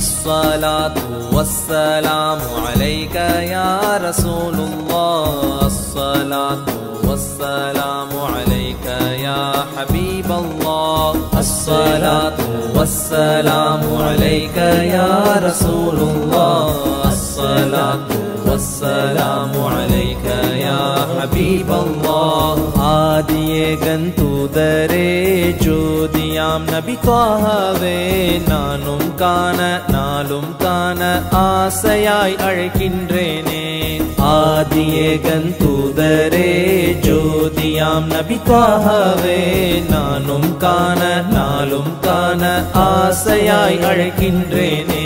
الصلاة والسلام عليك يا رسول الله الصلاة والسلام عليك يا حبيب الله الصلاة والسلام عليك يا رسول الله الصلاة والسلام عليك يا حبيب الله ஆதியே கந்தூதரே ஜோதியாம் நபி த்வாஹாவே நானும் காண நாளும் காண ஆசையாய் அழைக்கின்றேனே ஆதியே கந்தூதரே ஜோதியாம் நபி த்வாஹாவே நானும் காண நாளும் காண ஆசையாய் அழைக்கின்றேனே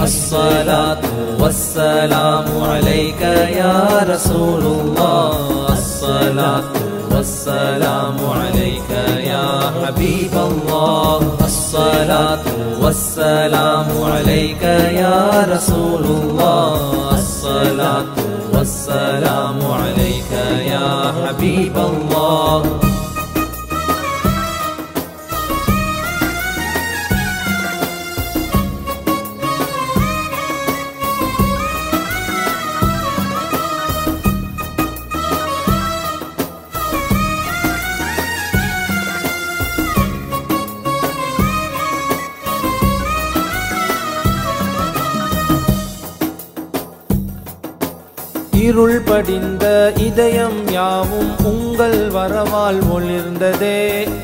அஸ்ஸலாத்து வஸ்ஸலாமு அலைக யா ரசூலுல்லாஹ் அஸ்ஸலாத்து والسلام عليك يا حبيب الله الصلاة والسلام عليك يا رسول الله الصلاة والسلام عليك يا حبيب الله இருள் படிந்த இதயம் யாவும் உங்கள் வரவால் ஒளிர்ந்ததே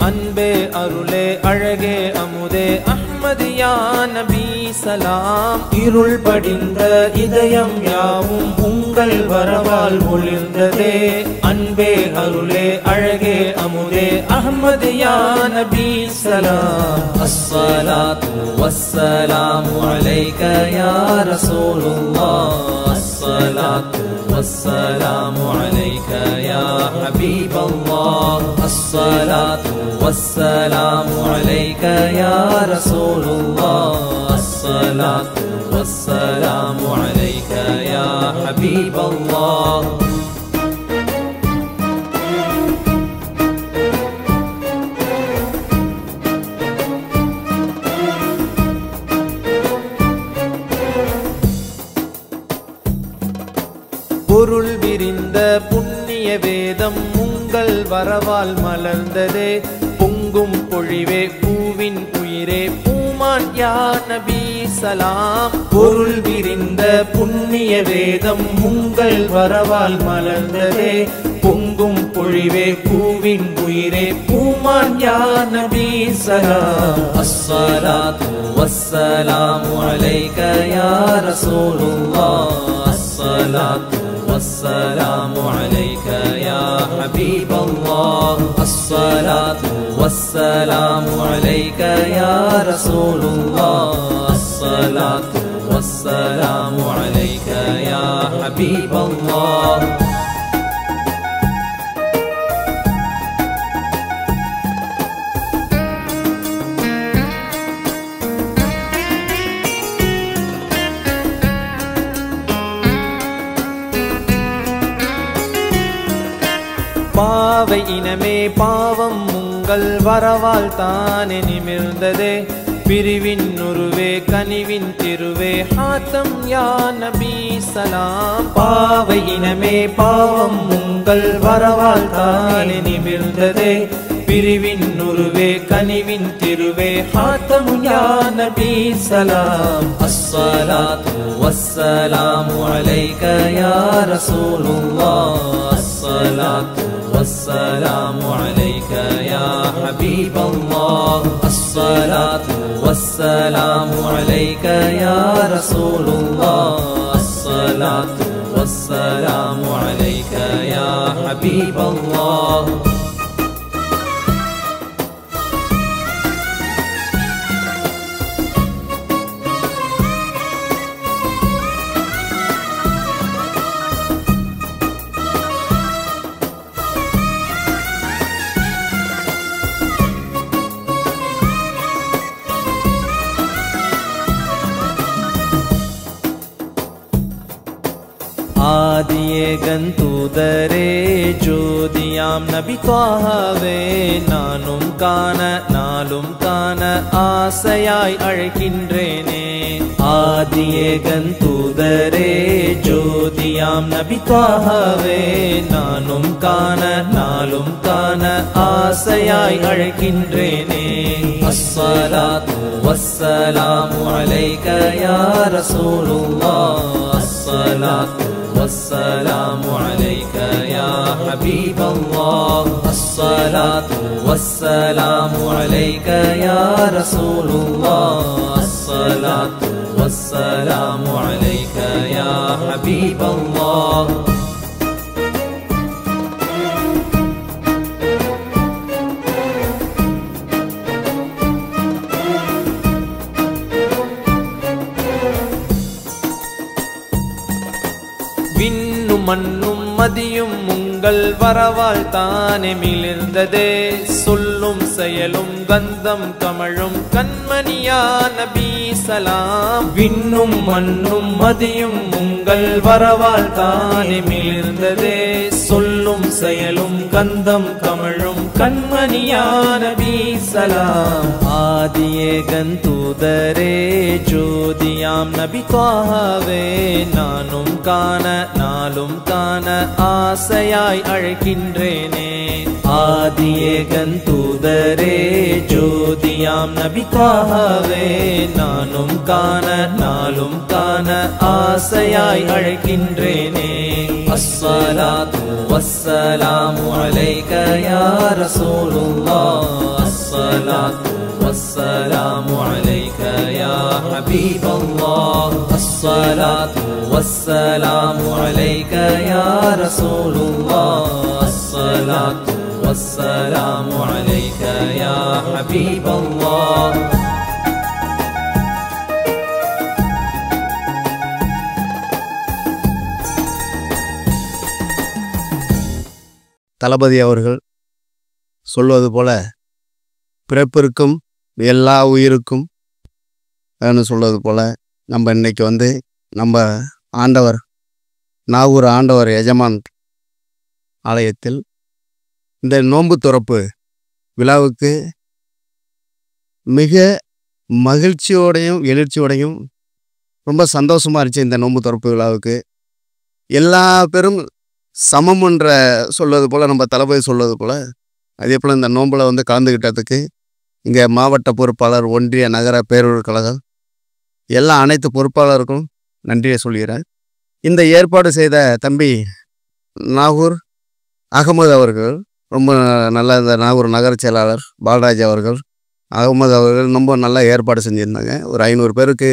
அன்பே அருளே அழகே அமுதே அஹ்மது யா நபி சலாம் இருள் படிந்த இதயம் யாவும் உங்கள் வரவால் ஒளிர்ந்ததே அன்பே அருளே அழகே அமுதே அஹ்மது யா நபி சலாம் அஸ்ஸலாத்து வஸ்ஸலாமு அலைக யா ரசூலுல்லாஹ் الصلاة والسلام عليك يا حبيب الله الصلاة والسلام عليك يا رسول الله الصلاة والسلام عليك يا حبيب الله பொருள் விரிந்த புண்ணிய வேதம் உங்கள் வரவால் மலர்ந்ததே பொங்கும் பொழிவே பூவின் உயிரே பூமான் யா நபி சலாம் பொருள் விரிந்த புண்ணிய வேதம் உங்கள் வரவால் மலர்ந்ததே பொங்கும் பொழிவே பூவின் உயிரே பூமான் யா நபி சலாம் அஸ்ஸலாத்து வஸ்ஸலாமு அலைக யா ரசூலுல்லாஹ் الصلاة والسلام عليك يا حبيب الله الصلاة والسلام عليك يا رسول الله الصلاة والسلام عليك يا حبيب الله பாவை இனமே பாவம் உங்கள் வரவால் தானே நிமிர்ந்ததே பிரிவின் உருவே கனிவின் திருவே ஹாத்தம் யா நபி சலாம் பாவை இனமே பாவம் உங்கள் வரவால் தானே நிமிர்ந்ததே பிரிவின் உருவே கனிவின் திருவே ஹாத்தம் யா நபி சலாம் அஸ்ஸலாத்து வஸ்ஸலாமு அலைக யா ரசூலுல்லாஹ் அஸ்ஸலாத்து والسلام عليك يا حبيب الله الصلاة والسلام عليك يا رسول الله الصلاة والسلام عليك يا حبيب الله ஆதியே கந்தூதரே ஜோதியாம் நபி த்வாஹாவே நானும் காண நாளும் காண ஆசையாய் அழைக்கின்றேனே ஆதியேகன் தூதரே ஜோதியாம் நபி த்வாஹாவே நானும் காண நாளும் காண ஆசையாய் அழைக்கின்றேனே. அஸ்ஸலாத்து வஸ்ஸலாமு அலைக யா ரசூலுல்லாஹ், அஸ்ஸலாத்து வஸ்ஸலாமு அலைக யா ஹபீபல்லாஹ், அஸ்ஸலாத்து வஸ்ஸலாமு அலைக யா ரசூலுல்லாஹ், அஸ்ஸலாத்து வஸ்ஸலாமு அலைக யா ஹபீபல்லாஹ். விண்ணும் மண்ணும் மதியும் உங்கள் வரவால் தானே மிளிர்ந்ததே. சொல்லும் செயலும் கந்தம் கமழும் கண்மணியா நபி சலாம். விண்ணும் மண்ணும் மதியும் உங்கள் வரவால் தானே மிளிர்ந்ததே. சொல்லும் செயலும் கந்தம் கமழும் கண்மணியா நபி சலாம். ஆதியேகன் தூதரே ஜோதியாம் நபி த்வாஹாவே நானும் காண நாளும் காண ஆசையாய் அழைக்கின்றேனே. ஆதியேகன் தூதரே ஜோதியாம் நபி த்வாஹாவே நானும் காண நாளும் காண ஆசையாய் அழைக்கின்றேனே. அஸ்ஸலாத்து வஸ்ஸலாமு அலைக யா ரசூலுல்லாஹ், அஸ்ஸலாத்து வஸ்ஸலாமு அலைக யா ஹபீபல்லாஹ், அஸ்ஸலாத்து வஸ்ஸலாமு அலைக யா ரசூலுல்லாஹ், அஸ்ஸலாத்து வஸ்ஸலாமு அலைக யா ஹபீபல்லாஹ். தளபதி அவர்கள் சொல்வது போல பிறப்பிற்கும் எல்லா உயிருக்கும் சொல்வது போல நம்ம இன்னைக்கு நம்ம ஆண்டவர் நாகூர் ஆண்டவர் எஜமான் ஆலயத்தில் இந்த நோன்பு துறப்பு விழாவுக்கு மிக மகிழ்ச்சியோடையும் எழுச்சியோடையும் ரொம்ப சந்தோஷமாக இருந்துச்சு. இந்த நோன்பு துறப்பு விழாவுக்கு எல்லா பேரும் சமம்ன்ற சொல்வது போல் நம்ம தளபதி சொல்வது போல் அதே போல் இந்த நோம்பில் கலந்துக்கிட்டதுக்கு இங்கே மாவட்ட பொறுப்பாளர், ஒன்றிய நகர பேரூர் கழகம் எல்லா அனைத்து பொறுப்பாளருக்கும் நன்றியை சொல்கிறேன். இந்த ஏற்பாடு செய்த தம்பி நாகூர் அகமது அவர்கள், ரொம்ப நல்லா இந்த நாகூர் நகர செயலாளர் பாலராஜ் அவர்கள், அகமது அவர்கள் ரொம்ப நல்லா ஏற்பாடு செஞ்சுருந்தாங்க. ஒரு 500 பேருக்கு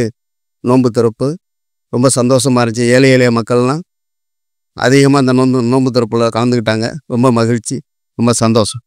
நோன்பு திறப்பு ரொம்ப சந்தோஷமாக இருந்துச்சு. ஏழை எளிய மக்கள்லாம் அதிகமாக இந்த நோன்பு திறப்பில் கலந்துக்கிட்டாங்க. ரொம்ப மகிழ்ச்சி, ரொம்ப சந்தோஷம்.